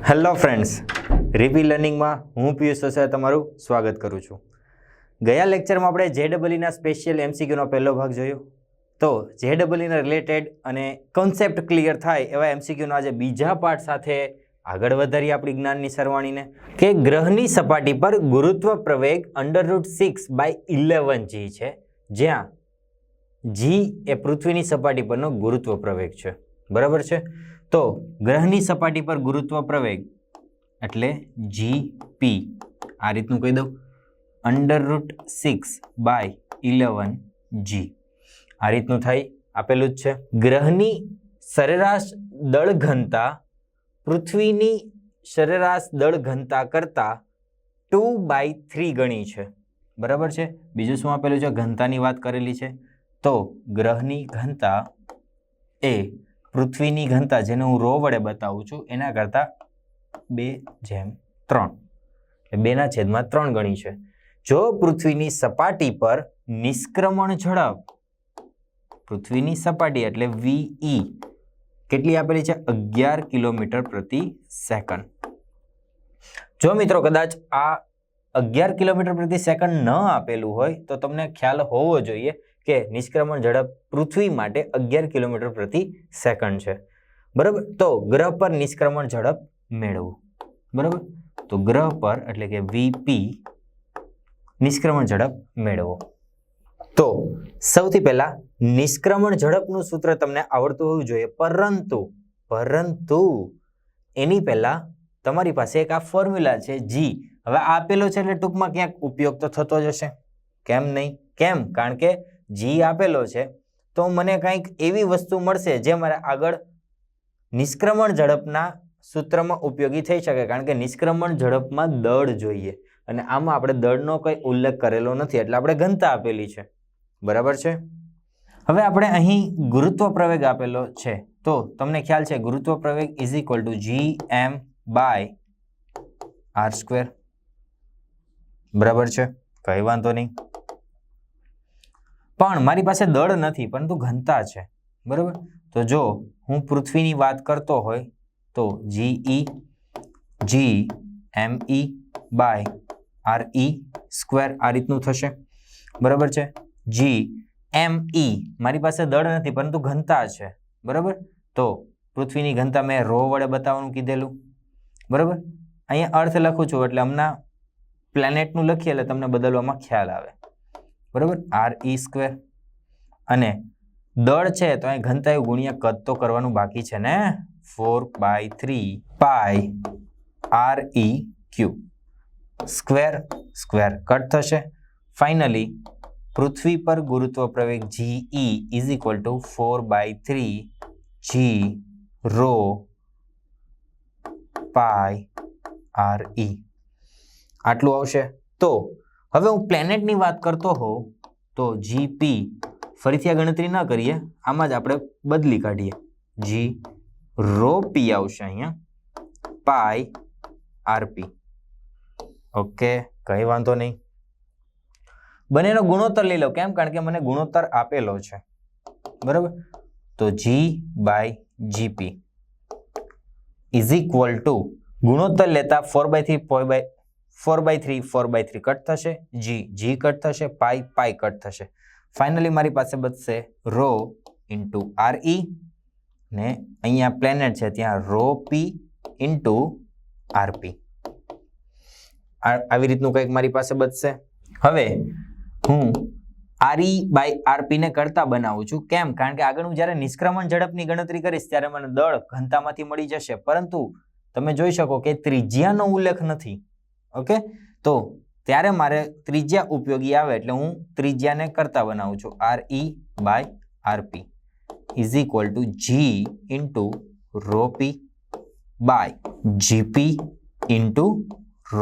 Hello friends, રીપી લર્નિંગમાં હું પિયુષ વસાવા તમારું સ્વાગત કરું છું. ગયા લેક્ચરમાં આપણે જેડબલઈના સ્પેશિયલ એમસીક્યુનો પહેલો ભાગ જોયો. તો જેડબલઈના રિલેટેડ અને કોન્સેપ્ટ ક્લિયર થાય એવા એમસીક્યુનો આજે બીજા પાર્ટ સાથે આગળ વધારીએ આપણી જ્ઞાનની સરવાણીને કે ગ્રહની સપાટી પર ગુરુત્વ પ્રવેગ √6/11g છે, જ્યાં g એ પૃથ્વીની સપાટી પરનો ગુરુત્વ પ્રવેગ છે. બરાબર છે. તો ગ્રહની સપાટી પર ગુરુત્વ પ્રવેગ એટલે GP આ રીતનું કહી દઉં, √6/11g આ રીતનું થાય, આપેલું જ છે. ગ્રહની સરેરાશ દળ ઘનતા પૃથ્વીની સરેરાશ દળ ઘનતા કરતા 2/3 ગણી છે. બરાબર છે. બીજું શું આપેલું છે? ઘનતાની વાત કરેલી છે. તો ગ્રહની ઘનતા એ પૃથ્વીની ઘનતા, જેને હું રો વડે બતાવું છું, એના કરતા 2/3 2/3 ગણી છે. જો પૃથ્વીની સપાટી પર નિષ્ક્રમણ ઝડપ, પૃથ્વીની સપાટી એટલે VE કેટલી આપેલી છે? 11 કિલોમીટર પ્રતિ સેકન્ડ. જો મિત્રો કદાચ આ 11 કિલોમીટર પ્રતિ સેકન્ડ ન આપેલું હોય તો તમને ખ્યાલ હોવો જોઈએ કે નિષ્ક્રમણ ઝડપ પૃથ્વી માટે 11 કિલોમીટર પ્રતિ સેકન્ડ છે. બરાબર. તો ગ્રહ પર નિષ્ક્રમણ ઝડપ મેળવવું. બરાબર. તો ગ્રહ પર એટલે કે VP નિષ્ક્રમણ ઝડપ મેળવો. તો સૌથી પહેલા નિષ્ક્રમણ ઝડપનું સૂત્ર તમને આવડતું હોવું જોઈએ, પરંતુ એની પહેલા તમારી પાસે એક આ ફોર્મ્યુલા છે G. હવે આપેલો છે એટલે ટૂંકમાં ક્યાંક ઉપયોગ તો થતો જ હશે. કેમ નહીં? કેમ? કારણ કે G આપેલો છે તો મને કંઈક એવી વસ્તુ મળશે જે મારે આગળ નિષ્ક્રમણ ઝડપના સૂત્રમાં ઉપયોગી થઈ શકે, કારણ કે નિષ્ક્રમણ ઝડપમાં દળ જોઈએ અને આમાં આપણે દળનો કોઈ ઉલ્લેખ કરેલો નથી, એટલે આપણે ઘનતા આપેલી છે. બરાબર છે. હવે આપણે અહીં ગુરુત્વ પ્રવેગ આપેલો છે, તો તમને ખ્યાલ છે ગુરુત્વ પ્રવેગ =gm/r². બરાબર છે, કઈ વાંધો નહીં. પણ મારી પાસે દળ નથી પરંતુ ઘનતા છે. બરાબર. તો જો હું પૃથ્વીની વાત કરતો હોય તો GE/me/RE² આ રીતનું થશે. બરાબર છે. GME મારી પાસે દળ નથી પરંતુ ઘનતા છે. બરાબર. તો પૃથ્વીની ઘનતા મેં રો વડે બતાવવાનું કીધેલું. બરાબર. અહીંયા અર્થ લખું છું એટલે હમણાં પ્લેનેટનું લખીએ એટલે તમને બદલવામાં ખ્યાલ આવે. બરાબર. RE² અને દળ છે તો અહીં ઘનતા એવું ગુણ્યા કદ તો કરવાનું બાકી છે ને, 4/3π REQ² કટ થશે. ફાઇનલી પૃથ્વી પર ગુરુત્વ પ્રવેગ GE = 4/3g ρ/RE આટલું આવશે. તો હવે હું પ્લેનેટની વાત કરતો હોઉં તો GP, ફરીથી આ ગણતરી ન કરીએ, આમાં જ આપણે બદલી કાઢીએ. G ρP આવશે અહીંયા πRP. ઓકે, કઈ વાંધો નહીં. બંનેનો ગુણોત્તર લઈ લો. કેમ? કારણ કે મને ગુણોત્તર આપેલો છે. બરાબર. તો G/GP = ગુણોત્તર લેતા 4/3 કટ થશે, G કટ થશે, π કટ થશે. ફાઇનલી મારી પાસે બચશે ρ × RE ને અહીંયા પ્લેનેટ છે ત્યાં ρP × RP. આવી રીતનું કંઈક મારી પાસે બચશે. હવે હું RE/RP ને કરતા બનાવું છું. કેમ? કારણ કે આગળ હું જ્યારે નિષ્ક્રમણ ઝડપની ગણતરી કરીશ ત્યારે મને દળ ઘનતામાંથી મળી જશે, પરંતુ તમે જોઈ શકો કે ત્રિજ્યાનો ઉલ્લેખ નથી. ઓકે, તો ત્યારે મારે ત્રિજ્યા ઉપયોગી આવે એટલે હું ત્રિજ્યાને કરતા બનાવું છું. RE/RP = G × ρP/GP × ρ.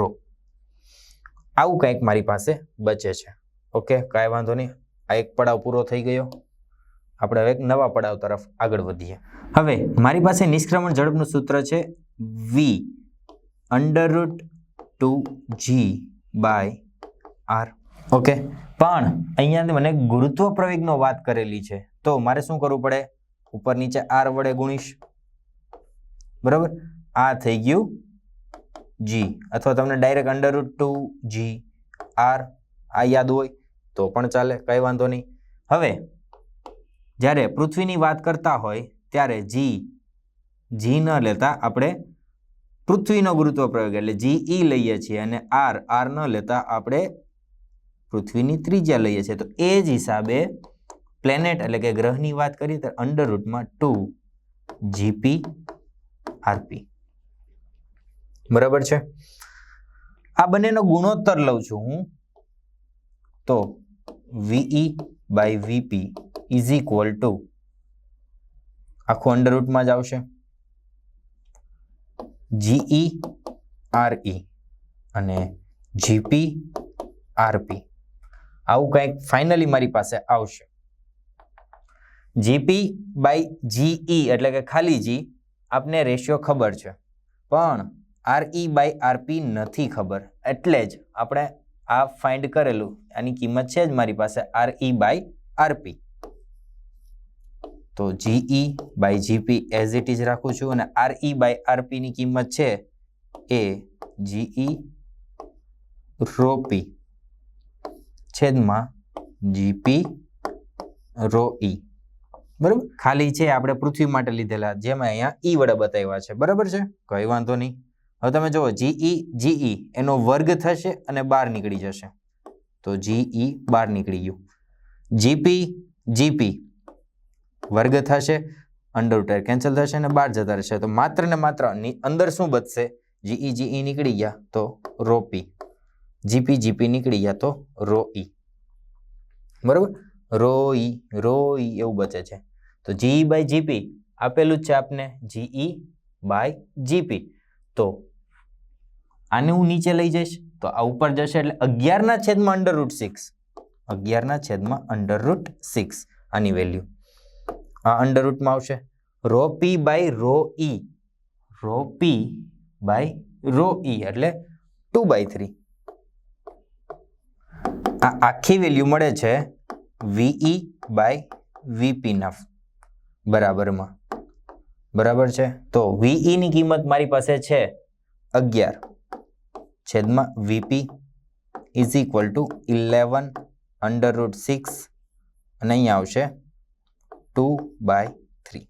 આવું કંઈક મારી પાસે બચે છે. ઓકે, કાંઈ વાંધો નહીં. આ એક પડાવ પૂરો થઈ ગયો. આપણે હવે એક નવા પડાવ તરફ આગળ વધીએ. હવે મારી પાસે નિષ્ક્રમણ ઝડપનું સૂત્ર છે V √2g/r. ઓકે, પણ અહીંયા મને ગુરુત્વ પ્રવેગનો વાત કરેલી છે, તો મારે શું કરવું પડે? ઉપર નીચે r વડે ગુણીશ. બરાબર. આ થઈ ગયું જી, અથવા તમને ડાયરેક્ટ √2g r આ યાદ હોય તો પણ ચાલે, કઈ વાંધો નહીં. હવે જ્યારે પૃથ્વીની વાત કરતા હોય ત્યારે જી ન લેતા આપણે પૃથ્વીનો ગુરુત્વ પ્રવેગ એટલે GE લઈએ છીએ અને r ન લેતા આપણે પૃથ્વીની ત્રિજ્યા લઈએ છીએ. તો એ જ હિસાબે પ્લેનેટ એટલે કે ગ્રહની વાત કરીએ તો √2 GP/RP. બરાબર છે. આ બંનેનો ગુણોત્તર લઉં છું હું તો VE/VP ઇઝ ઇક્વલ ટુ આખું અંડરરૂટમાં જ આવશે GE/RE અને GP/RP. આવું કંઈક ફાઇનલી મારી પાસે આવશે. GP/GE એટલે કે ખાલી G આપને રેશિયો ખબર છે, પણ RE/RP નથી ખબર, એટલે જ આપણે આ ફાઇન્ડ કરેલું, આની કિંમત છે જ મારી પાસે RE/RP. તો GE/GP એઝ ઇટ ઇઝ રાખું છું અને RE/RP ની કિંમત છે એ GE/ρP છેદમાં GP/ρE. બરાબર, ખાલી છે આપણે પૃથ્વી માટે લીધેલા, જેમાં અહીંયા E વડે બતાવ્યા છે. બરાબર છે, કઈ વાંધો નહીં. હવે તમે જુઓ GE એનો વર્ગ થશે અને બહાર નીકળી જશે, તો GE બહાર નીકળી ગયું. GP વર્ગ થશે, અંડર કેન્સલ થશે અને બહાર જતા રહેશે, તો માત્ર ને માત્ર અંદર શું બચશે? GE નીકળી ગયા તો ρP, GP નીકળી ગયા તો ρE. બરાબર, ρE એવું બચે છે. તો GE/GP આપેલું જ છે આપને GE/GP. તો આને હું નીચે લઈ જઈશ તો આ ઉપર જશે એટલે 11/√6 11/√6 આની વેલ્યુ આ અંડરરૂટમાં આવશે. ρP/ρE એટલે 2/3. આ આખી વેલ્યુ મળે છે VE/VP ના બરાબરમાં. બરાબર છે, તો VE ની કિંમત મારી પાસે છે 11/VP ઇઝ ઇક્વલ ટુ 11/√6 અને અહીંયા આવશે 2/3.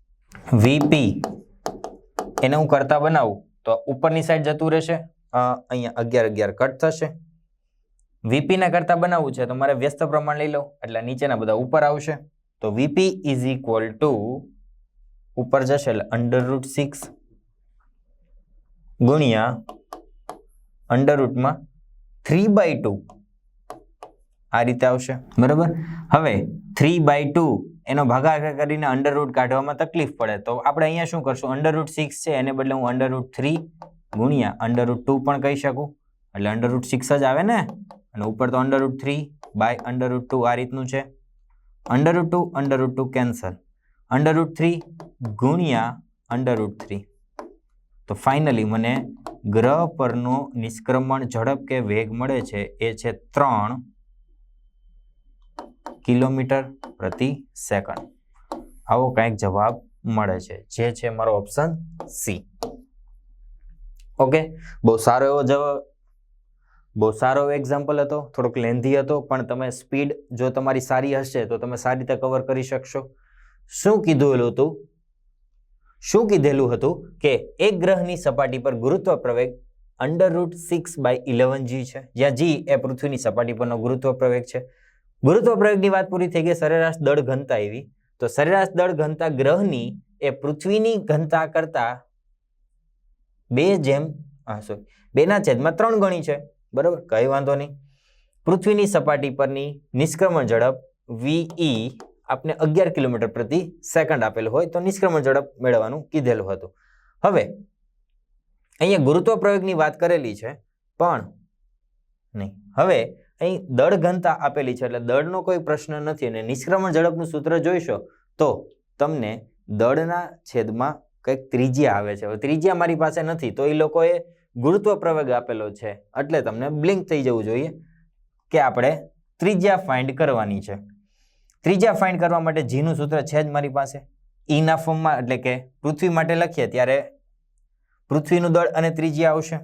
VP એને હું કરતા બનાવું તો ઉપરની સાઈડ જતું રહેશે, અહીંયા 11 કટ થશે. VP ના કરતા બનાવવું છે તો મારે વ્યસ્ત પ્રમાણ લઈ લઉં એટલે નીચેના બધા ઉપર આવશે. તો VP ઇઝ ઇક્વલ ટુ ઉપર જશે એટલે √6 ગુણ્યા અંડરરૂટમાં 3/2 આ રીતે આવશે. બરાબર, હવે 3/2 એનો ભાગાકાર કરીને અંડરરૂટ કાઢવામાં તકલીફ પડે તો આપણે અહીંયા શું કરશું? √6 છે એને બદલે હું √3 ગુણ્યા √2 પણ કહી શકું એટલે √6 જ આવે ને, અને ઉપર તો √3/√2 આ રીતનું છે. √2 કેન્સલ, √3 ગુણ્યા √3. તો ફાઇનલી મને ગ્રહ પરનો નિષ્ક્રમણ ઝડપ કે વેગ મળે છે એ છે 3 કિલોમીટર/સેકન્ડ. આવો કંઈક જવાબ મળે છે, જે છે મારો ઓપ્શન સી. ઓકે, બહુ સારો એવો એક્ઝામ્પલ હતો, થોડોક લેન્ધી હતો, પણ તમે સ્પીડ જો તમારી સારી હશે તો તમે સારી રીતે કવર કરી શકશો. શું કીધેલું હતું કે એક ગ્રહની સપાટી પર ગુરુત્વ પ્રવેગ √6/11g છે, જ્યાં g એ પૃથ્વીની સપાટી પરનો ગુરુત્વ પ્રવેગ છે. ગુરુત્વ પ્રવેગની વાત પૂરી થઈ ગઈ, સરેરાશ દળ ઘનતા આવી. તો સરેરાશ દળ ઘનતા ગ્રહની એ પૃથ્વીની ઘનતા કરતા 2/3 ગણી છે. બરાબર, કઈ વાંધો નહીં. પૃથ્વીની સપાટી પરની નિષ્ક્રમણ ઝડપ VE આપને 11 કિલોમીટર/સેકન્ડ આપેલું હોય તો નિષ્ક્રમણ ઝડપ મેળવવાનું કીધેલું હતું. હવે અહીંયા ગુરુત્વ પ્રવેગની વાત કરેલી છે પણ નહીં, હવે અહીં દળ ઘનતા આપેલી છે એટલે દળનો કોઈ પ્રશ્ન નથી, અને નિષ્ક્રમણ ઝડપનું સૂત્ર જોઈશો તો તમને દળના છેદમાં કંઈક ત્રિજ્યા આવે છે. હવે ત્રિજ્યા મારી પાસે નથી તો એ લોકોએ ગુરુત્વ પ્રવેગ આપેલો છે એટલે તમને બ્લિંક થઈ જવું જોઈએ કે આપણે ત્રિજ્યા ફાઇન્ડ કરવાની છે. ત્રિજ્યા ફાઇન્ડ કરવા માટે G નું સૂત્ર છે જ મારી પાસે. E ના ફોર્મમાં એટલે કે પૃથ્વી માટે લખીએ ત્યારે પૃથ્વીનું દળ અને ત્રિજ્યા આવશે.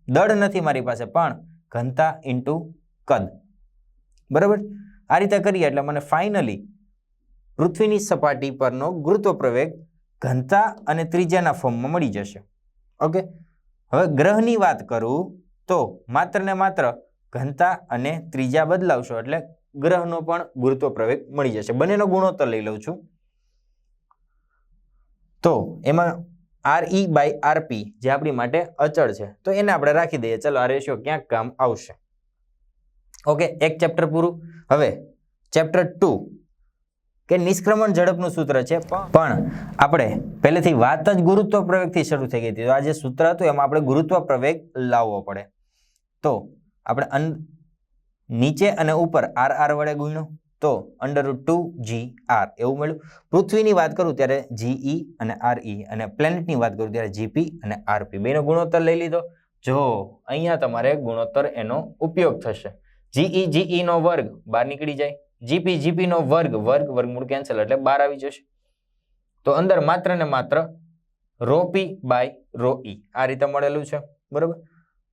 દળ નથી મારી પાસે, પણ ઘનતા ઇન્ટુ કદ. બરાબર, આ રીતે કરીએ એટલે મને ફાઇનલી પૃથ્વીની સપાટી પરનો ગુરુત્વ પ્રવેગ ઘનતા અને ત્રિજ્યાના ફોર્મમાં મળી જશે. ઓકે, હવે ગ્રહની વાત કરું તો માત્ર ને માત્ર ઘનતા અને ત્રિજ્યા બદલાવશો એટલે ગ્રહનો પણ ગુરુત્વ પ્રવેગ મળી જશે. બંનેનો ગુણોત્તર લઈ લઉં છું. તો એમાં RE/RP જે આપણી માટે અચળ છે તો એને આપણે રાખી દઈએ. ચલો, આ રેશિયો ક્યાંક કામ આવશે. ઓકે, એક ચેપ્ટર પૂરું. હવે ચેપ્ટર 2 કે નિષ્ક્રમણ ઝડપનું સૂત્ર છે, પણ આપણે પહેલેથી વાત જ ગુરુત્વ પ્રવેગથી શરૂ થઈ ગઈ હતી. તો આ જે સૂત્ર હતું એમાં આપણે ગુરુત્વ પ્રવેગ લાવવો પડે. તો આપણે નીચે અને ઉપર RR વડે ગુણ્યો તો √2GR એવું મળ્યું. પૃથ્વીની વાત કરું ત્યારે GE અને RE અને પ્લેનેટની વાત કરું ત્યારે GP અને RP બેનો ગુણોત્તર લઈ લીધો. જો અહીંયા તમારે ગુણોત્તર એનો ઉપયોગ થશે. GE નો વર્ગ બહાર નીકળી જાય, GP નો વર્ગમૂળ કેન્સલ એટલે 12 આવી જશે. તો અંદર માત્ર ને માત્ર ρP/ρE આ રીતે મળેલું છે. બરોબર,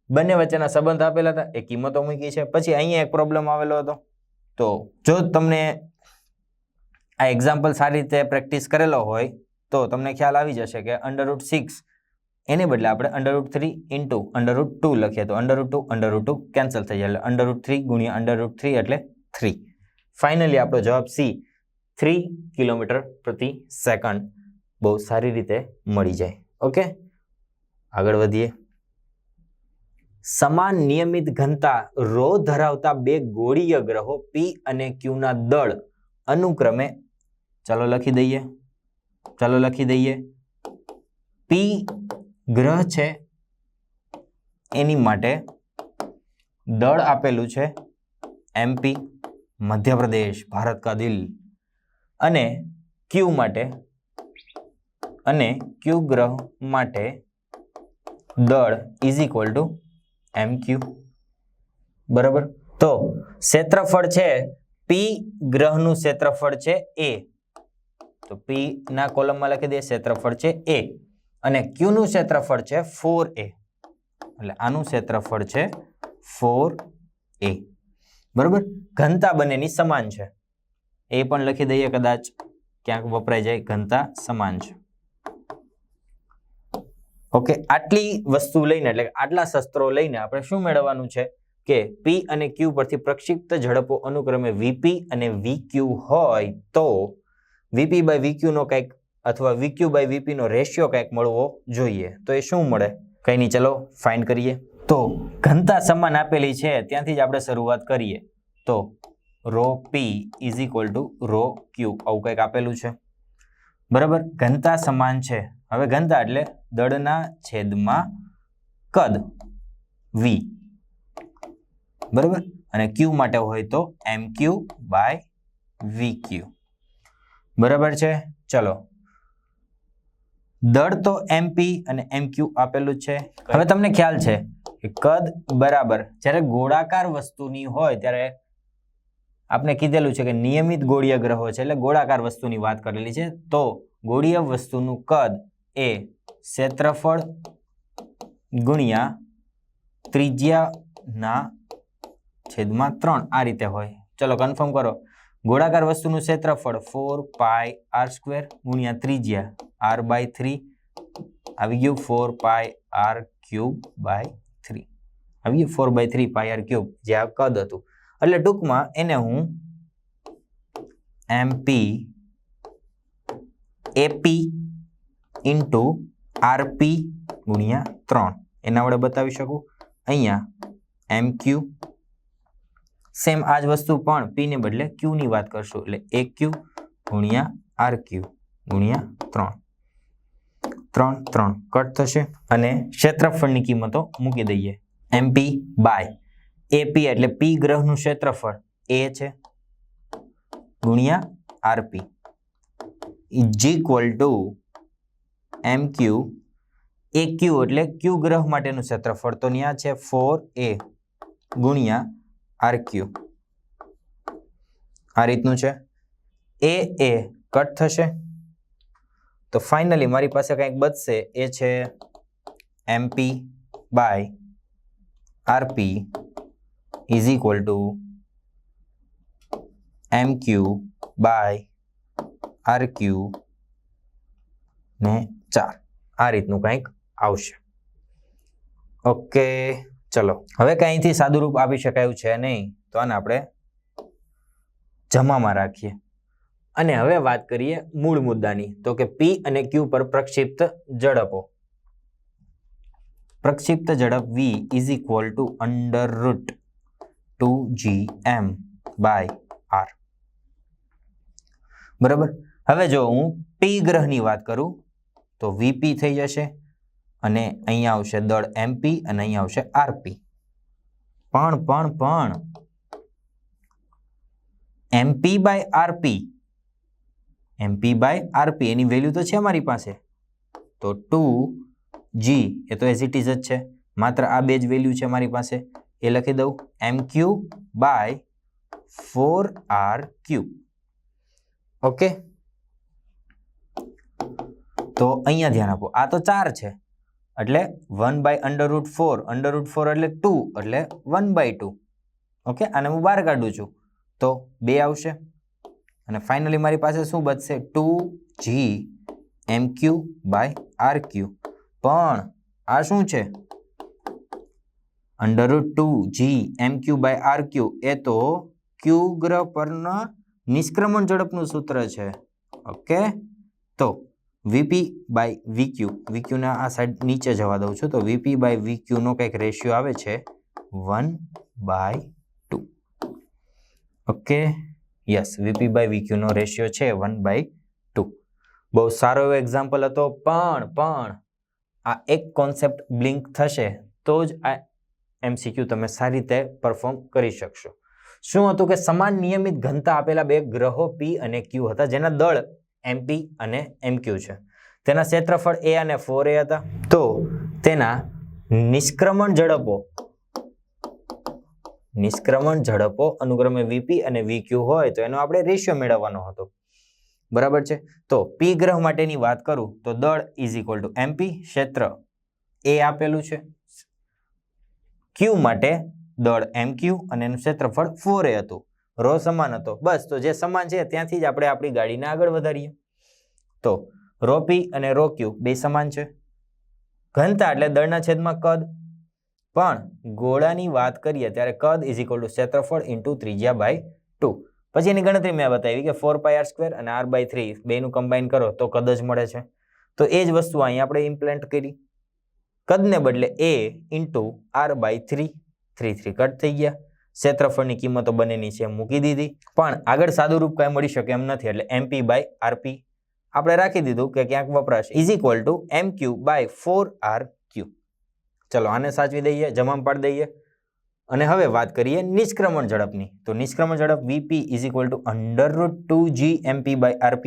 બંને વચ્ચેના સંબંધ આપેલા હતા, એ કિંમતો મૂકી છે. પછી અહીંયા એક પ્રોબ્લેમ આવેલો હતો. તો જો તમને આ એક્ઝામ્પલ સારી રીતે પ્રેક્ટિસ કરેલો હોય તો તમને ખ્યાલ આવી જશે કે √6 એને બદલે આપણે √3 ઇન્ટુ √2 લખીએ તો √2 કેન્સલ થઈ જાય એટલે √3 ગુણ્યા √3 એટલે 3. ફાઇનલી આપણો જવાબ C 3 કિલોમીટર પ્રતિ સેકન્ડ બહુ સારી રીતે મળી જાય. ઓકે, આગળ વધીએ. સમાન નિયમિત ઘનતા ρ ધરાવતા બે ગોળીય ગ્રહો P અને Q ના દળ અનુક્રમે ચાલો લખી દઈએ P ગ્રહ છે એની માટે દળ આપેલું છે MP મધ્યપ્રદેશ ભારત કા દિલ, અને Q ગ્રહ માટે દળ = MQ. બરાબર, તો ક્ષેત્રફળ છે P ગ્રહનું ક્ષેત્રફળ છે A, તો P ના કોલમમાં લખી દઈએ ક્ષેત્રફળ છે A, અને Q નું ક્ષેત્રફળ છે 4A એટલે આનું ક્ષેત્રફળ છે 4A. બરાબર, ઘનતા બંનેની સમાન છે એ પણ લખી દઈએ, કદાચ ક્યાંક વપરાઈ જાય. ઘનતા સમાન છે. ઓકે, આટલી વસ્તુ લઈને એટલે આટલા શસ્ત્રો લઈને આપણે શું મેળવવાનું છે કે P અને Q પરથી પ્રક્ષિપ્ત ઝડપો અનુક્રમે VP અને VQ હોય તો VP/VQ નો કંઈક અથવા VQ/VP નો રેશિયો કંઈક મળવો જોઈએ. તો એ શું મળે? કંઈ નહીં, ચલો ફાઇન્ડ કરીએ. તો ઘનતા સમાન આપેલી છે ત્યાંથી જ આપણે શરૂઆત કરીએ. તો ρP = ρQ આવું કંઈક આપેલું છે. બરાબર, ઘનતા સમાન છે. હવે ઘનતા એટલે દળના છેદમાં કદ V. બરાબર, અને Q માટે હોય તો MQ/VQ. બરાબર છે. ચલો, દળ તો MP અને MQ આપેલું છે. હવે તમને ખ્યાલ છે કે કદ બરાબર જ્યારે ગોળાકાર વસ્તુની હોય ત્યારે આપણે કીધેલું છે કે નિયમિત ગોળીય ગ્રહો છે એટલે ગોળાકાર વસ્તુની વાત કરેલી છે. તો ગોળીય વસ્તુનું કદ એ ક્ષેત્રફળ ગુણ્યા ત્રિજ્યાના છેદમાં 3 આ રીતે હોય. ચલો કન્ફર્મ કરો. ગોળાકાર વસ્તુનું ક્ષેત્રફળ 4πr² ગુણ્યા ત્રિજ્યા r/3 આવી ગયું 4πr³ આવી ગયું 4/3πr³ જે આ કદ હતું. એટલે ટૂંકમાં એને હું MP AP ઇન્ટુ RP ગુણ્યા 3 એના વડે બતાવી શકું. અહીંયા MQ સેમ આ જ વસ્તુ પણ P ને બદલે Q ની વાત કરશું એટલે AQ ગુણ્યા RQ ગુણ્યા 3 કટ થશે અને ક્ષેત્રફળની કિંમતો મૂકી દઈએ. MP/AP એટલે P ગ્રહનું ક્ષેત્રફળ A છે ગુણ્યા RP = MQ AQ એટલે Q ગ્રહ માટેનું ક્ષેત્રફળ તો ત્યાં છે 4A ગુણ્યા RQ આ રીતનું છે. A કટ થશે તો ફાઇનલી મારી પાસે કંઈક બચશે એ છે MP/AP RP is equal to MQ by RQ ને 4. આ રીતનું કંઈક આવશે. ઓકે, ચલો હવે કંઈથી સાદું રૂપ આપી શકાયું છે નહીં, તો આને આપણે જમામાં રાખીએ અને હવે વાત કરીએ મૂળ મુદ્દાની, તો કે P અને Q પર પ્રક્ષિપ્ત ઝડપો. પ્રક્ષિપ્ત ઝડપ V is equal to √2gm by r. બરાબર. હવે જો હું P ગ્રહની વાત કરું તો VP થઈ જશે અને અહીંયા આવશે દળ MP અને અહીંયા આવશે RP. પણ MP બાય RP એની વેલ્યુ તો છે મારી પાસે, તો 2g એ તો એઝ ઇટ ઇઝ જ છે, માત્ર આ બે જ વેલ્યુ છે મારી પાસે, એ લખી દઉં MQ બાય 4RQ. ઓકે, તો અહીંયા ધ્યાન આપો, આ તો 4 છે એટલે 1/√4, √4 એટલે 2 એટલે 1/2. ઓકે, આને હું બહાર કાઢું છું તો 2 આવશે અને ફાઇનલી મારી પાસે શું બચશે 2g MQ બાય RQ. પણ આ શું છે √2g MQ બાય RQ એ તો Q ગ્રહ પરના નિષ્ક્રમણ ઝડપનું સૂત્ર છે. ઓકે, તો VP બાય VQ, VQ ને આ સાઈડ નીચે જવા દઉં છું, તો VP બાય VQ નો કંઈક રેશિયો આવે છે 1/2. Okay, yes, VP by VQ નો રેશિયો છે 1/2. બહુ સારો એવો એક્ઝામ્પલ હતો, પણ આ એક કોન્સેપ્ટ બ્લિંક થશે તો જ આ MCQ તમે સારી રીતે પરફોર્મ કરી શકશો. શું હતું કે સમાન નિયમિત ઘનતા આપેલા બે ગ્રહો P અને Q હતા, જેના દળ MP અને MQ છે. તેના ક્ષેત્રફળ A અને 4A હતા. તો તેના નિષ્ક્રમણ ઝડપો અનુક્રમે VP અને VQ હોય તો એનો આપણે રેશિયો મેળવવાનો હતો. બરાબર છે. તો P ગ્રહ માટેની વાત કરું તો દળ ઇઝ ઇક્વલ ટુ MP, ક્ષેત્ર A આપેલું છે, Q માટે દળ MQ અને એનું ક્ષેત્રફળ 4A હતું, રો સમાન હતો. બસ, તો જે સમાન છે ત્યાંથી જ આપણે આપણી ગાડીને આગળ વધારીએ. તો રો P અને રો Q બે સમાન છે. ઘનતા એટલે દળના છેદમાં કદ, પણ ગોળાની વાત કરીએ ત્યારે કદ ઇઝ ઇક્વલ ટુ ક્ષેત્રફળ ઇન્ટુ ત્રિજ્યા બાય 2. પછી એની ગણતરી મેં બતાવી કે 4πr² અને r/3 બેનું કમ્બાઈન કરો તો કદ જ મળે છે. તો એ જ વસ્તુ અહીં આપણે ઇમ્પ્લિમેન્ટ કરી, કદને બદલે A ઇન્ટુ r/3, 3 કટ થઈ ગયા. ક્ષેત્રફળની કિંમતો બંનેની છે મૂકી દીધી, પણ આગળ સાદું રૂપ કઈ મળી શકે એમ નથી, એટલે MP બાય RP આપણે રાખી દીધું કે ક્યાંક વપરાશ is equal to MQ by 4RQ. ચલો આને સાચવી દઈએ, જમામ પાડી દઈએ અને હવે વાત કરીએ નિષ્ક્રમણ ઝડપની. તો નિષ્ક્રમણ ઝડપ VP is equal to √2g MP by RP.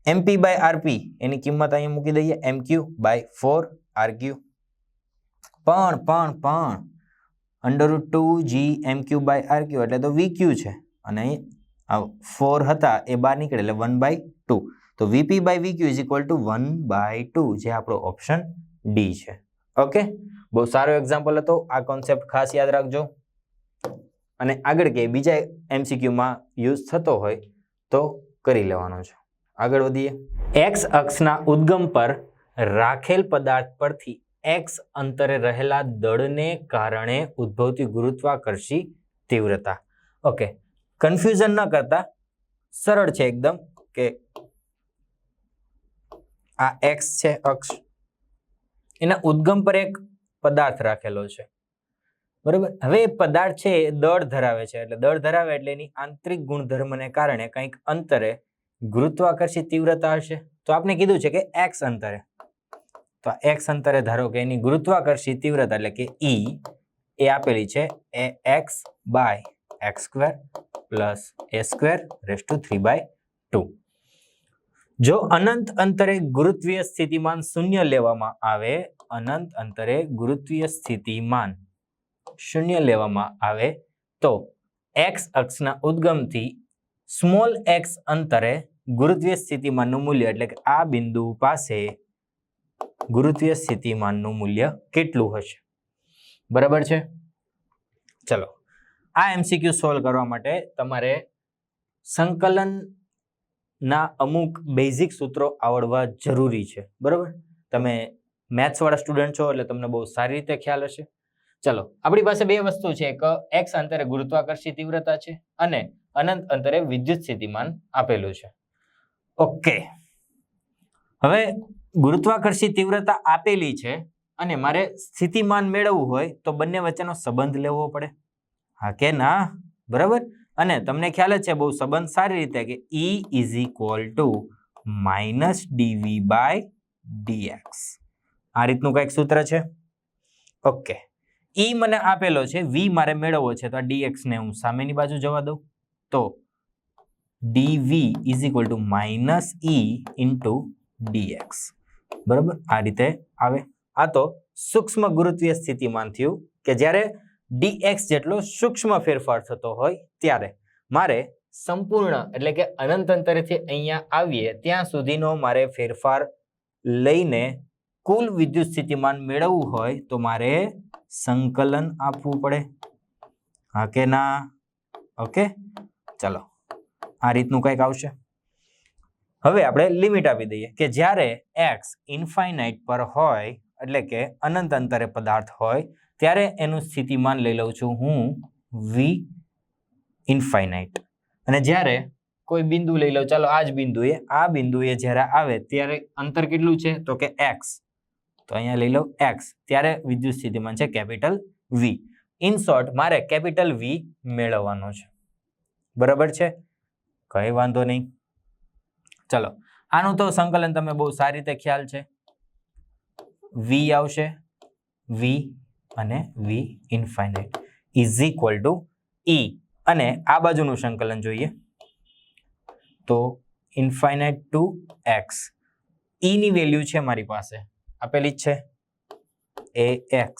MP by RP એની કિંમત અહીંયા મૂકી દઈએ MQ બાય 4RQ. પણ √2g MQ બાય RQ એટલે તો VQ છે અને અહીં 4 હતા એ બહાર નીકળે એટલે 1/2. તો VP by VQ is equal to 1/2, જે આપણો ઓપ્શન ડી છે. ઓકે, બહુ સારો એક્ઝામ્પલ હતો, આ કોન્સેપ્ટ ખાસ યાદ રાખજો અને આગળ કે બીજા MCQ માં યુઝ થતો હોય તો કરી લેવાનો છે. આગળ વધીએ. X અક્ષના ઉદ્ગમ પર રાખેલ પદાર્થ પરથી X અંતરે રહેલા દળને કારણે ઉદ્ભવતી ગુરુત્વાકર્ષી તીવ્રતા. ઓકે, કન્ફ્યુઝન ન કરતા, સરળ છે એકદમ કે આ X છે અક્ષ, એના ઉદ્ગમ પર એક પદાર્થ રાખેલો છે. બરાબર. હવે એ પદાર્થ છે એ દળ ધરાવે છે, એટલે દળ ધરાવે એટલે એની આંતરિક ગુણધર્મને કારણે કંઈક અંતરે ગુરુત્વાકર્ષી તીવ્રતા હશે. તો આપણે કીધું છે કે X અંતરે, તો X અંતરે ધારો કે એની ગુરુત્વાકર્ષી તીવ્રતા એટલે કે E એ આપેલી છે AX by x² plus a²√3/2. જો અનંત અંતરે ગુરુત્વીય સ્થિતિમાન શૂન્ય લેવામાં આવે, અનંત અંતરે ગુરુત્વીય સ્થિતિમાન શૂન્ય લેવામાં આવે તો X અક્ષના ઉદ્ગમથી સ્મોલ x અંતરે ગુરુત્વીય સ્થિતિમાનનું મૂલ્ય એટલે કે આ બિંદુ પાસે ગુરુત્વીય સ્થિતિમાનનું મૂલ્ય કેટલું હશે? બરાબર છે. ચલો, આ MCQ સોલ્વ કરવા માટે તમારે સંકલનના અમુક બેઝિક સૂત્રો આવડવા જરૂરી છે. બરાબર, તમે મેથ્સ વાળા સ્ટુડન્ટ છો એટલે તમને બહુ સારી રીતે ખ્યાલ હશે. ચલો, આપણી પાસે બે વસ્તુ છે, એક x અંતરે ગુરુત્વાકર્ષી તીવ્રતા છે અને અનંત અંતરે વિદ્યુત સ્થિતિમાન આપેલું છે. ઓકે, હવે ગુરુત્વાકર્ષી તીવ્રતા આપેલી છે અને મારે સ્થિતિમાન મેળવવું હોય તો બંને વચ્ચેનો સંબંધ લેવો પડે. હા કે ના? બરાબર. અને તમને ખ્યાલ જ છે બહુ સંબંધ સારી રીતે કે E is equal two -dv/dx. આ રીતનું કંઈક સૂત્ર છે. ઓકે, E મને આપેલો છે, V મારે મેળવવો છે, તો આ dx ને હું સામેની બાજુ જવા દઉં તો dv is equal two -E into dx. બરાબર, આ રીતે આવે. આ તો સૂક્ષ્મ ગુરુત્વીય સ્થિતિમાન થયું કે જ્યારે dx જેટલો સૂક્ષ્મ ફેરફાર થતો હોય ત્યારે મારે સંપૂર્ણ એટલે કે અનંત અંતરેથી અહીંયા આવીએ ત્યાં સુધીનો મારે ફેરફાર લઈને કુલ વિદ્યુત સ્થિતિમાન મેળવવું હોય તો મારે સંકલન આપવું પડે. હા કે ના? ઓકે, ચલો, આ રીતનું કંઈક આવશે. હવે આપણે લિમિટ આપી દઈએ કે જ્યારે x ઇન્ફાઇનાઇટ પર હોય એટલે કે અનંત અંતરે પદાર્થ હોય ત્યારે એનું સ્થિતિમાન લઈ લઉં છું હું v ઇન્ફાઇનાઇટ, અને જ્યારે કોઈ બિંદુ લઈ લઉં, ચાલો આ જ બિંદુએ, આ બિંદુએ જ્યારે આવે ત્યારે અંતર કેટલું છે તો કે x, તો અહીંયા લઈ લઉં x, ત્યારે વિદ્યુત સ્થિતિમાન છે કેપિટલ V. ઇન શોર્ટ મારે કેપિટલ V મેળવવાનો છે. બરાબર છે, કઈ વાંધો નહીં. ચલો, આનું તો સંકલન તમે બહુ સારી રીતે ખ્યાલ છે. V આવશે, V અને V infinite is equal two E, અને આ બાજુનું સંકલન જોઈએ તો ઇન્ફાઇનાઇટ ટુ x. E ની વેલ્યુ છે મારી પાસે આપેલી જ છે, ax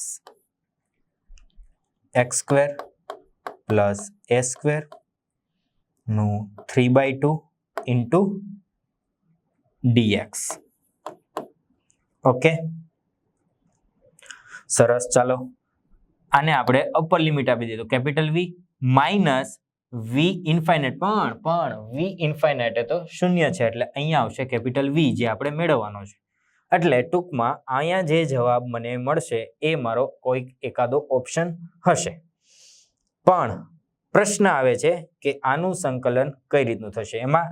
x² પ્લસ a² નું 3/2 ઇન્ટુ dx. ઓકે, સરસ. ચાલો, આને આપણે અપર લિમિટ આપી દીધું capital V minus V infinite, પણ V ઇન્ફાઇનાઇટ એ તો શૂન્ય છે એટલે અહીંયા આવશે કેપિટલ V જે આપણે મેળવવાનો છે. એટલે ટૂંકમાં અહીંયા જે જવાબ મને મળશે એ મારો કોઈક એકાદો ઓપ્શન હશે. પણ પ્રશ્ન આવે છે કે આનું સંકલન કઈ રીતનું થશે. એમાં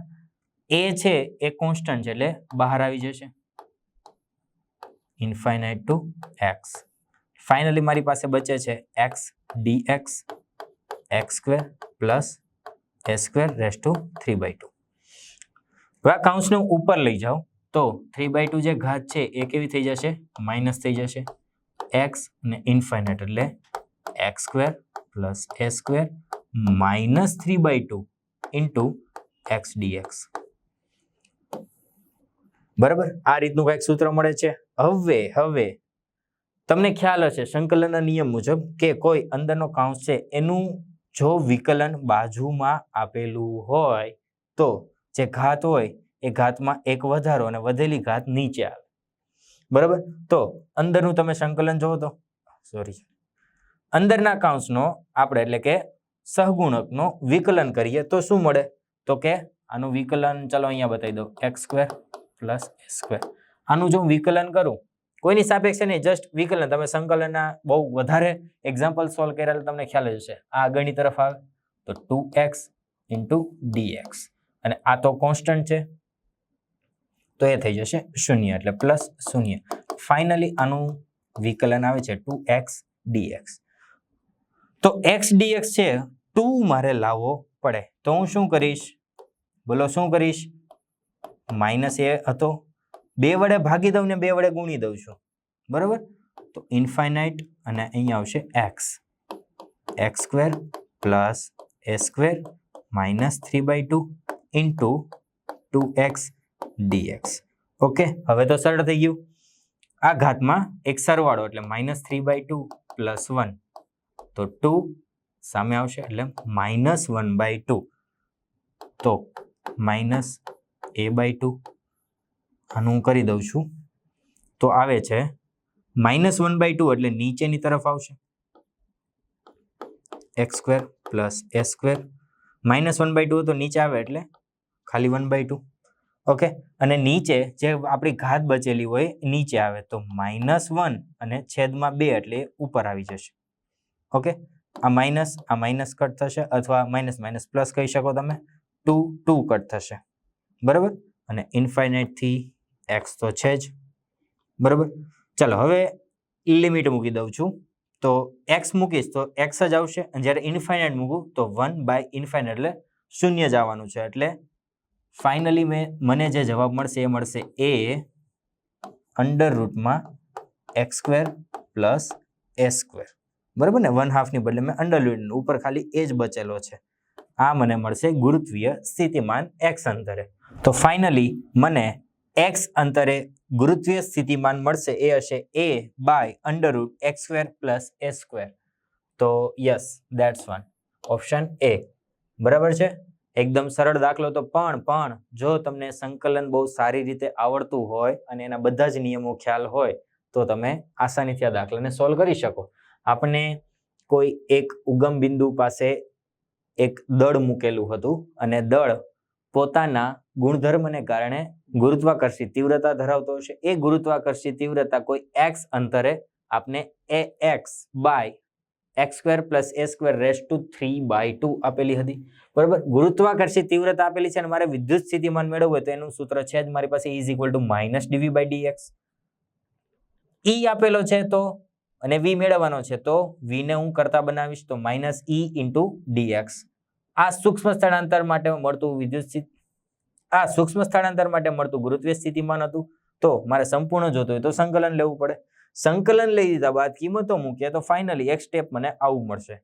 a છે એ કોન્સ્ટન્ટ છે એટલે બહાર આવી જશે, ઇન્ફાઇનાઇટ ટુ x. ફાઇનલી મારી પાસે બચે છે x dx x² plus a² raise to 3/2. હવે આ કૌંસને ઉપર લઈ જાઓ તો 3/2 જે ઘાત છે એ કેવી થઈ જશે? માઇનસ થઈ જશે. x અને ઇન્ફાઇનાઇટ એટલે x² plus a² minus 3/2 into x dx. બરાબર, આ રીતનું કંઈક સૂત્ર મળે છે. હવે તમને ખ્યાલ હશે સંકલનના નિયમ મુજબ કે કોઈ અંદરનો કૌંસ છે એનું જો વિકલન બાજુમાં આપેલું હોય તો જે ઘાત હોય એ ઘાતમાં એક વધારો અને વધેલી ઘાત નીચે આવે. બરાબર, તો અંદરનું તમે સંકલન જોવો તો અંદરના કૌંસનો આપણે એટલે કે સહગુણકનો વિકલન કરીએ તો શું મળે તો કે આનું વિકલન ચાલો અહીંયા બતાવી દો, x² પ્લસ a². આનું જો વિકલન કરું કોઈની સાપેક્ષે નહીં, જસ્ટ વિકલન. તમે સંકલનના બહુ વધારે એક્ઝામ્પલ સોલ્વ કર્યા તમને ખ્યાલ જ હશે. આ આગળની તરફ આવે તો 2x ઇન્ટુ dx, અને આ તો કોન્સ્ટન્ટ છે તો એ થઈ જશે 0 એટલે પ્લસ 0. ફાઇનલી આનું વિકલન આવે છે 2x dx. તો x dx છે 2 મારે લાવવો પડે તો હું શું કરીશ? બોલો શું કરીશ? માઇનસ એ હતો, 2 વડે ભાગી દઉં ને 2 વડે ગુણી દઉં છું. બરાબર, તો ઇન્ફાઇનાઇટ અને અહીંયા આવશે x, x² plus a² minus 3/2 into 2x dx. Okay, હવે તો સરળ થઈ ગયું. આ ઘાતમાં એક સરવાળો એટલે માઇનસ 3/2 પ્લસ 1, તો 2 સામે આવશે એટલે માઇનસ 1/2, તો માઇનસ a/2. આનું હું કરી દઉં છું તો આવે છે -1/2 એટલે નીચેની તરફ આવશે x square plus S square, -1/2 તો નીચે આવે એટલે ખાલી 1/2. ઓકે, અને નીચે જે આપણી ઘાત બચેલી હોય નીચે આવે તો -1 અને છેદમાં 2 એટલે ઉપર આવી જશે. ઓકે, આ માઇનસ કટ થશે અથવા માઇનસ પ્લસ કહી શકો તમે. 2 કટ થશે. બરાબર, અને ઇન્ફાઇનાઇટ થી એક્સ તો છે જ. બરાબર, ચાલો હવે લિમિટ મૂકી દઉં છું. તો એક્સ મૂકીશ તો એક્સ જ આવશે, અને જ્યારે ઇન્ફાઇનાઇટ મૂકું તો 1/∞ એટલે શૂન્ય જ આવવાનું છે. એટલે ફાઇનલી મને જે જવાબ મળશે એ મળશે a √x² પ્લસ s². બરાબર ને, 1/2 ની બદલે મેં અંડરરૂટ ઉપર ખાલી એ જ બચેલો છે. આ મને મળશે ગુરુત્વીય સ્થિતિમાન x અંતરે. તો ફાઇનલી મને x અંતરે ગુરુત્વીય સ્થિતિમાન મળશે એ હશે a/√x² પ્લસ s². તો yes, that's one, option A. બરાબર છે, એકદમ સરળ દાખલો. તો પણ જો તમને સંકલન બહુ સારી રીતે આવડતું હોય અને એના બધા જ નિયમો ખ્યાલ હોય તો તમે આસાનીથી આ દાખલાને સોલ્વ કરી શકો. આપણે કોઈ એક ઉગમ બિંદુ પાસે એક દળ મૂકેલું હતું અને દળ પોતાના ગુણધર્મને કારણે ગુરુત્વાકર્ષી તીવ્રતા ધરાવતો હશે. એ ગુરુત્વાકર્ષી તીવ્રતા કોઈ x અંતરે આપને ax/x² પ્લસ a²√3/2 આપેલી હતી. બરાબર, ગુરુત્વાકર્ષી તીવ્રતા આપેલી છે અને મારે વિદ્યુત સ્થિતિમાન મેળવવું હોય તો એનું સૂત્ર છે જ મારી પાસે, E = -dv/dx. E આપેલો છે તો અને v મેળવવાનો છે તો v ને હું કરતા બનાવીશ તો -e × dx. આ સૂક્ષ્મ સ્થળાંતર માટે મળતું ગુરુત્વીય સ્થિતિમાન હતું. તો મારે સંપૂર્ણ જોતું હોય તો સંકલન લેવું પડે. સંકલન લઈ લીધા બાદ કિંમતો મૂકીએ તો ફાઇનલી એક સ્ટેપ મને આવું મળશે.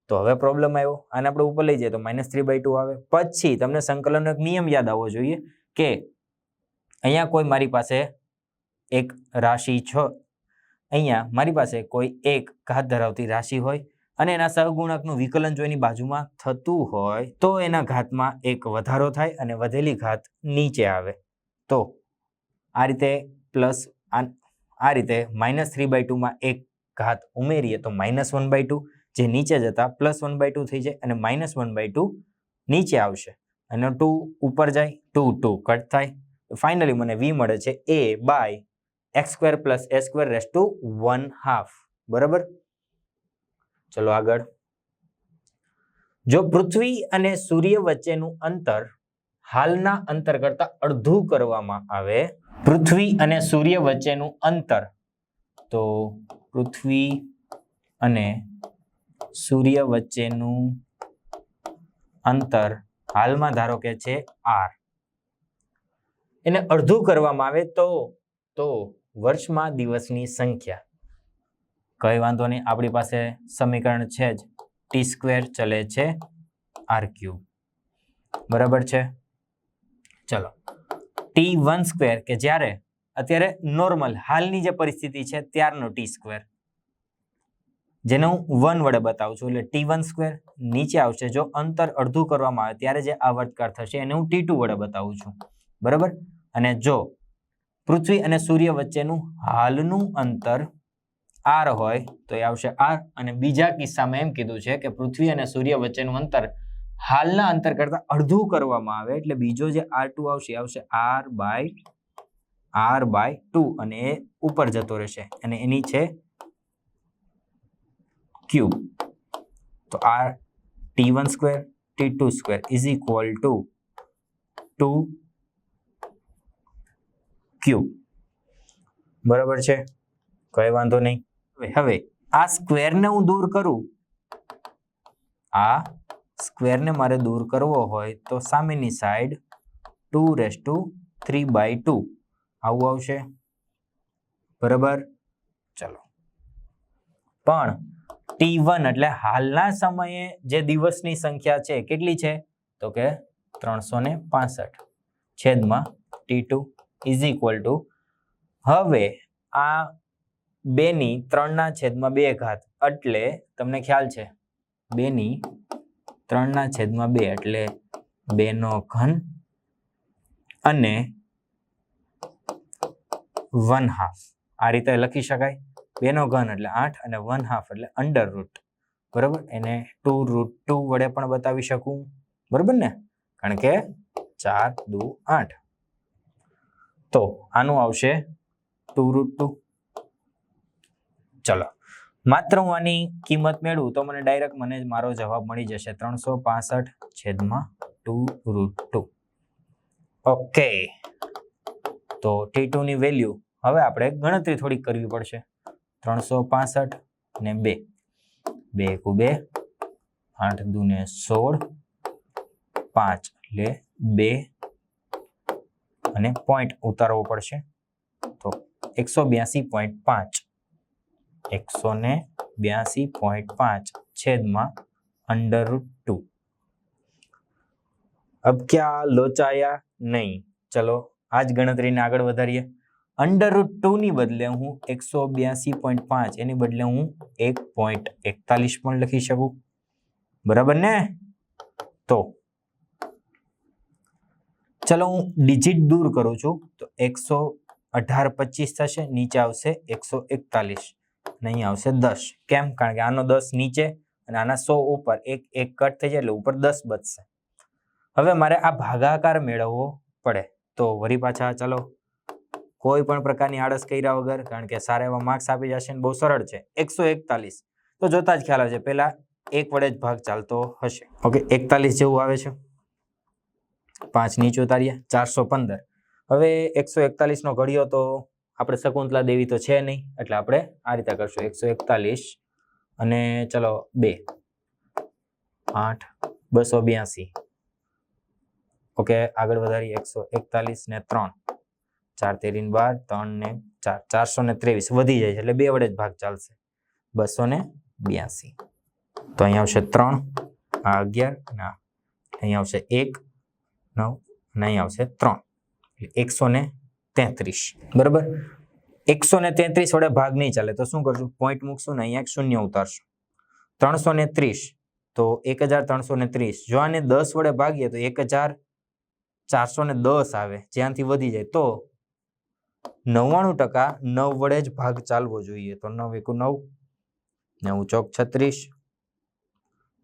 તો હવે પ્રોબ્લેમ આવ્યો, આને આપણે ઉપર લઈ જઈએ તો -3/2 આવે. પછી તમને સંકલનનો એક નિયમ યાદ આવવો જોઈએ કે અહીંયા કોઈ મારી પાસે એક રાશિ છે, અહીંયા મારી પાસે કોઈ એક ઘાત ધરાવતી રાશિ હોય અને એના સહગુણકનું વિકલન જો એની બાજુમાં થતું હોય તો એના ઘાતમાં એક વધારો થાય અને વધેલી ઘાત નીચે આવે. તો આ રીતે પ્લસ આ રીતે -3/2 માં એક ઘાત ઉમેરીએ તો -1/2, જે નીચે જતા +1/2 થઈ જાય અને -1/2 નીચે આવશે અને 2 ઉપર જાય, 2 કટ થાય. ફાઇનલી મને v મળે છે a/x² પ્લસ s²⁻². બરાબર, ચલો આગળ. જો પૃથ્વી અને સૂર્ય વચ્ચેનું અંતર હાલના અંતર કરતા અડધું કરવામાં આવે, પૃથ્વી અને સૂર્ય વચ્ચેનું અંતર, તો પૃથ્વી અને સૂર્ય વચ્ચેનું અંતર હાલમાં ધારો કે છે r, એને અડધું કરવામાં આવે તો વર્ષમાં દિવસની સંખ્યા. કઈ વાંધો નહીં, આપણી પાસે સમીકરણ છે જ, t² ચલે છે r³. બરાબર છે, ચલો t1² કે જ્યારે અત્યારે નોર્મલ હાલની જે પરિસ્થિતિ છે ત્યારનો t², જેને હું 1 વડે બતાવું છું એટલે t1² નીચે આવશે. જો અંતર અડધું કરવામાં આવે ત્યારે જે આવર્તકાળ થશે એને હું t2 વડે બતાવું છું. બરાબર, અને જો પૃથ્વી અને સૂર્ય વચ્ચેનું હાલનું અંતર r હોય તો એ આવશે r, અને બીજા કિસ્સામાં એમ કીધું છે કે પૃથ્વી અને સૂર્ય વચ્ચેનું અંતર હાલના અંતર કરતા અડધું કરવામાં આવે એટલે બીજો જે r2 આવશે આવશે r/2 અને એ ઉપર જતો રહેશે અને એની છે ક્યુબ. તો r t1² t2² = 2 ક્યુબ. બરાબર છે, કઈ વાંધો નહીં. હવે આ સ્ક્વેરને હું દૂર કરું, આ સ્ક્વેરને મારે દૂર કરવો હોય તો સામેની સાઈડ 2√3/2 આવું આવશે. બરાબર, ચલો. પણ t1 એટલે હાલના સમયે જે દિવસની સંખ્યા છે કેટલી છે તો કે 365 છેદમાં t2 = હવે આ 2/3/2 એટલે તમને ખ્યાલ છે 2/3/2 એટલે 2/3 અને 1/2 આ રીતે લખી શકાય. 2/3 એટલે 8 અને 1/2 એટલે √ બરાબર, એને 2√2 વડે પણ બતાવી શકું, બરાબર ને, કારણ કે 4 દુ 8. તો આનું આવશે 2√2. ચલો, માત્ર હું આની કિંમત મેળવું તો મને ડાયરેક્ટ મારો જવાબ મળી જશે 365/2√2. ઓકે, તો T2 ની વેલ્યુ હવે આપણે ગણતરી થોડી કરવી પડશે. 365 ને 2, 2 × 2 8 દુ 16, 5 એટલે 2 અને પોઈન્ટ ઉતારવો પડશે. તો 182.5 182.5 છેદમાં √2. अब क्या लोचाया नहीं? चलो आज ગણતરીને આગળ વધારીએ. √2 ની બદલે હું 182.5 એની બદલે હું 1.41 પણ લખી શકું, બરાબર ને? તો ચલો હું ડિજિટ દૂર કરું છું તો 118.25 થશે, નીચે આવશે 141 અને અહીં આવશે 10. કેમ? કારણ કે આનો 10 નીચે અને આના 100 ઉપર, એક કટ થઈ જાય એટલે ઉપર 10 બચશે. હવે મારે આ ભાગાકાર મેળવવો પડે તો વળી પાછા ચાલો કોઈ પણ પ્રકારની આળસ કર્યા વગર, કારણ કે સારા એવા માર્ક્સ આપી જશે ને બહુ સરળ છે. 141 તો જોતા જ ખ્યાલ આવે છે પહેલા 1 વડે જ ભાગ ચાલતો હશે. ઓકે, 41 જેવું આવે છે. 5 નીચે ઉતારીએ, 415. હવે 141 નો ઘડિયો તો આપણે શકુંતલા દેવી તો છે નહીં, એટલે આપણે આ રીતે કરશું 141 અને ચલો 2 8 282. ઓકે, આગળ વધારી 141 ને 3 4 13 12 3 ને 4 423 વધી જાય છે એટલે 2 વડે જ ભાગ ચાલશે. 282 તો અહીં આવશે 3, આ 11 ના અહીં આવશે 1 9 અને અહીં આવશે 3 133. બરાબર, 133 વડે ભાગ નહીં ચાલે તો શું કરશું? પોઈન્ટ મૂકશું ને અહીંયા 0 ઉતારશું. 330 તો 1330. જો આને 10 વડે ભાગીએ તો 1410 આવે, જ્યાંથી વધી જાય તો 99% 9 વડે જ ભાગ ચાલવો જોઈએ. તો 9 × 9 9 × 4 36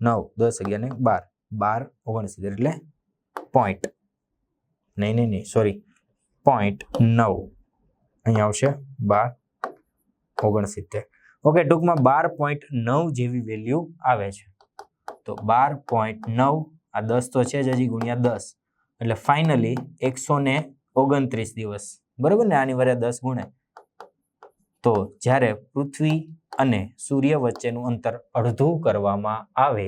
9 10 11 12 12 69 એટલે પોઈન્ટ નહીં સોરી 0.9 અહીંયા આવશે 12 69. ઓકે, ટૂંકમાં 12.9 જેવી વેલ્યુ આવે છે. તો 12.9 આ 10 તો છે જ હજી ગુણ્યા 10 એટલે ફાઇનલી 129 દિવસ, બરોબર ને? આની વડે 10 ગુણે તો જ્યારે પૃથ્વી અને સૂર્ય વચ્ચેનું અંતર અડધું કરવામાં આવે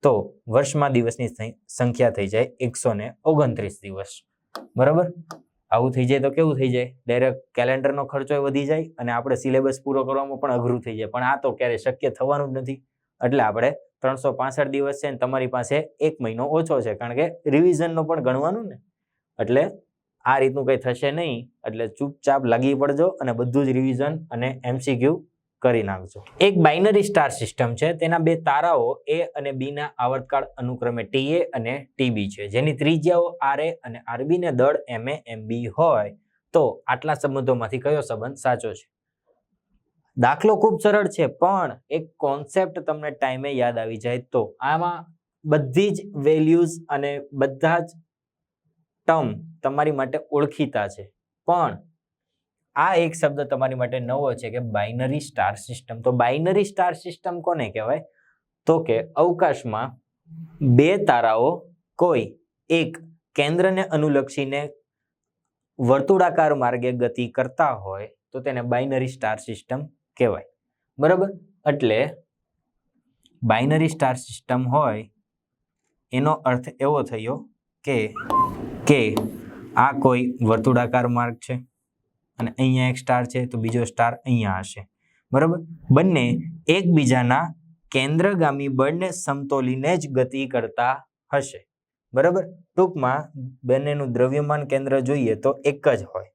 તો વર્ષમાં દિવસની સંખ્યા થઈ જાય 129 દિવસ. બરાબર, આવું થઈ જાય તો કેવું થઈ જાય? ડાયરેક્ટ કેલેન્ડરનો ખર્ચો વધી જાય અને આપણે સિલેબસ પૂરો કરવામાં પણ અઘરું થઈ જાય. પણ આ તો ક્યારેય શક્ય થવાનું જ નથી. એટલે આપણે 365 દિવસ છે ને તમારી પાસે 1 મહિનો ઓછો છે, કારણ કે રિવિઝનનો પણ ગણવાનું ને. એટલે આ રીતનું કંઈ થશે નહીં. એટલે ચૂપચાપ લાગી પડજો અને બધું જ રિવિઝન અને MCQ કરી નાખજો. એક બાઇનરી સ્ટાર સિસ્ટમ છે, તેના 2 તારાઓ A અને B ના આવર્તકાળ અનુક્રમે TA અને TB છે, જેની ત્રિજ્યાઓ RA અને RB ને દળ MA MB હોય તો આટલા સંબંધોમાંથી કયો સંબંધ સાચો છે? દાખલો ખૂબ સરળ છે, પણ એક કોન્સેપ્ટ તમને ટાઈમે યાદ આવી જાય તો. આમાં બધી જ વેલ્યુઝ અને બધા જ ટર્મ તમારી માટે ઓળખીતા છે, પણ આ એક શબ્દ તમારી માટે નવો છે કે બાઇનરી સ્ટાર સિસ્ટમ. તો બાઇનરી સ્ટાર સિસ્ટમ કોને કહેવાય? તો કે અવકાશમાં 2 તારાઓ કોઈ એક કેન્દ્રને અનુલક્ષીને વર્તુળાકાર માર્ગે ગતિ કરતા હોય તો તેને બાઇનરી સ્ટાર સિસ્ટમ કહેવાય. બરાબર, એટલે બાઇનરી સ્ટાર સિસ્ટમ હોય એનો અર્થ એવો થયો કે આ કોઈ વર્તુળાકાર માર્ગ છે અને અહીંયા એક સ્ટાર છે તો બીજો સ્ટાર અહીંયા હશે. બરાબર, બંને એકબીજાના કેન્દ્રગામી બળને સમતોલીને જ ગતિ કરતા હશે. બરાબર, ટૂંકમાં બંનેનું દ્રવ્યમાન કેન્દ્ર જોઈએ તો એક જ હોય.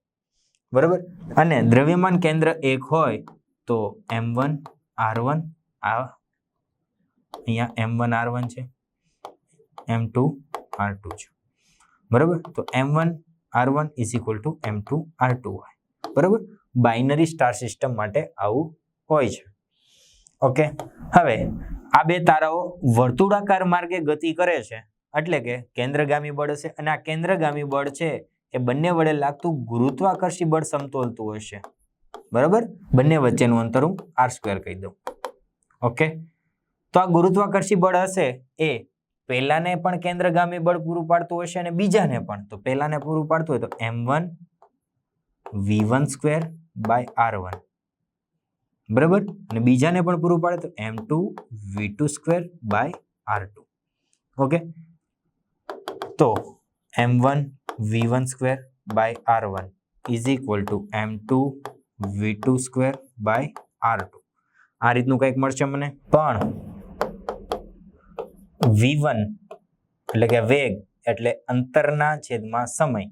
બરાબર, અને દ્રવ્યમાન કેન્દ્ર એક હોય તો M1 R1 આ અહીંયા M1 R1 છે, M2 R2 છે. બરાબર, તો M1 R1 = M2 R2 હોય. બરાબર, બાઇનરી સ્ટાર સિસ્ટમ માટે આવું હોય છે. ઓકે, હવે આ બે તારાઓ વર્તુળાકાર માર્ગે ગતિ કરે છે એટલે કે કેન્દ્રગામી બળ હશે અને આ કેન્દ્રગામી બળ છે એ બંને વડે લાગતું ગુરુત્વાકર્ષી બળ સમતોલતું હશે. બરાબર, બંને વચ્ચેનું અંતર હું r² કહી દઉં. ઓકે, તો આ ગુરુત્વાકર્ષી બળ હશે એ પહેલાને પણ કેન્દ્રગામી બળ પૂરું પાડતું હશે અને બીજાને પણ. તો પહેલાને પૂરું પાડતું હોય તો m1 v1² / r1. બરાબર, અને બીજાને પણ પૂરું પાડે તો m2 v2² / r2. ઓકે, તો m1 v1² / r1 is equal two m2 v2² / r2. આ રીતનું કંઈક મળશે મને. પણ v1 એટલે કે વેગ એટલે અંતરના છેદમાં સમય,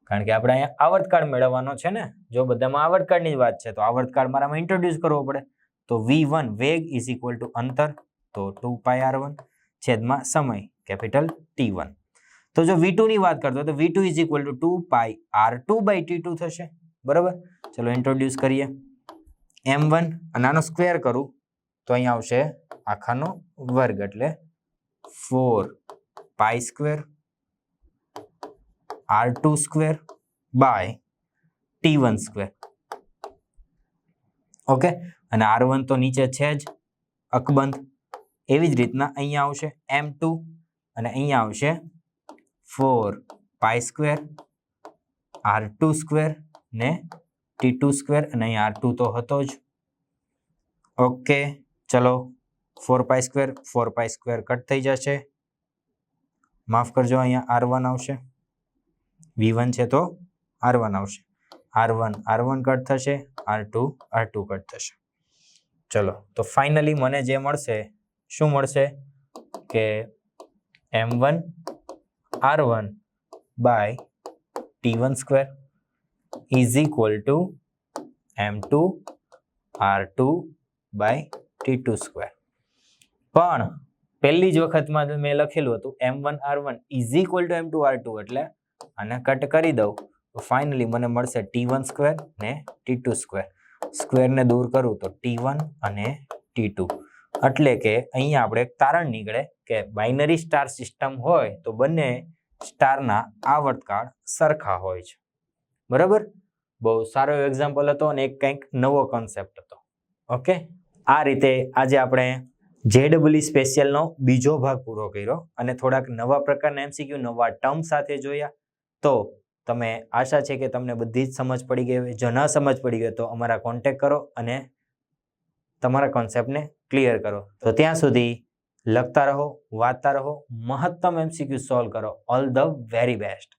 કારણ કે આપણે અહીંયા આવર્તકાળ મેળવવાનો છે ને. જો બધામાં આવર્તકાળની જ વાત છે તો આવર્તકાળ મારામાં ઇન્ટ્રોડ્યુસ કરવો પડે. તો v1 વેગ ઇઝ ઇક્વલ ટુ અંતર, તો 2πr1 છેદમાં સમય કેપિટલ T1. તો જો v2 ની વાત કરતો તો v2 is equal two 2πr2/t2 થશે. બરાબર, ચલો ઇન્ટ્રોડ્યુસ કરીએ. m1 અને આનો સ્ક્વેર કરું તો અહીંયા આવશે આખાનો વર્ગ એટલે 4π² r2² / T1². ઓકે, અને r1 તો નીચે છે જ અકબંધ. એવી જ રીતના અહીંયા આવશે m2 અને અહીંયા આવશે 4π² r2² ને T2² અને અહીંયા r2 તો હતો જ. ઓકે, ચલો 4π² કટ થઈ જશે. માફ કરજો, અહીંયા r1 આવશે. v1 છે તો r1 આવશે. r1 કટ થશે, r2 કટ થશે. ચલો, તો ફાઇનલી મને જે મળશે શું મળશે કે m1 r1 / T1² is equal two m2 r2 / T2². પણ પહેલી જ વખતમાં મેં લખેલું હતું m1 r1 is equal two m2 r2, એટલે આને કટ કરી દઉં તો ફાઇનલી મને મળશે T1² ને T2². સ્ક્વેરને દૂર કરું તો T1 અને T2. એટલે કે અહીંયા આપણે એક તારણ નીકળે કે બાઇનરી સ્ટાર સિસ્ટમ હોય તો બંને સ્ટારના આવર્તકાળ સરખા હોય છે. બરાબર, બહુ સારો એક્ઝામ્પલ હતો અને એક કંઈક નવો કોન્સેપ્ટ હતો. ઓકે, આ રીતે આજે આપણે JEE સ્પેશિયલનો બીજો ભાગ પૂરો કર્યો અને થોડાક નવા પ્રકારના MCQ નવા ટર્મ સાથે જોયા. તો તમે આશા છે કે તમને બધી જ સમજ પડી ગઈ હોય. જો ન સમજ પડી ગઈ તો અમારા કોન્ટેક્ટ કરો અને તમારા કોન્સેપ્ટને ક્લિયર કરો. તો ત્યાં સુધી લખતા રહો, વાંચતા રહો, મહત્તમ MCQ સોલ્વ કરો. All the very best.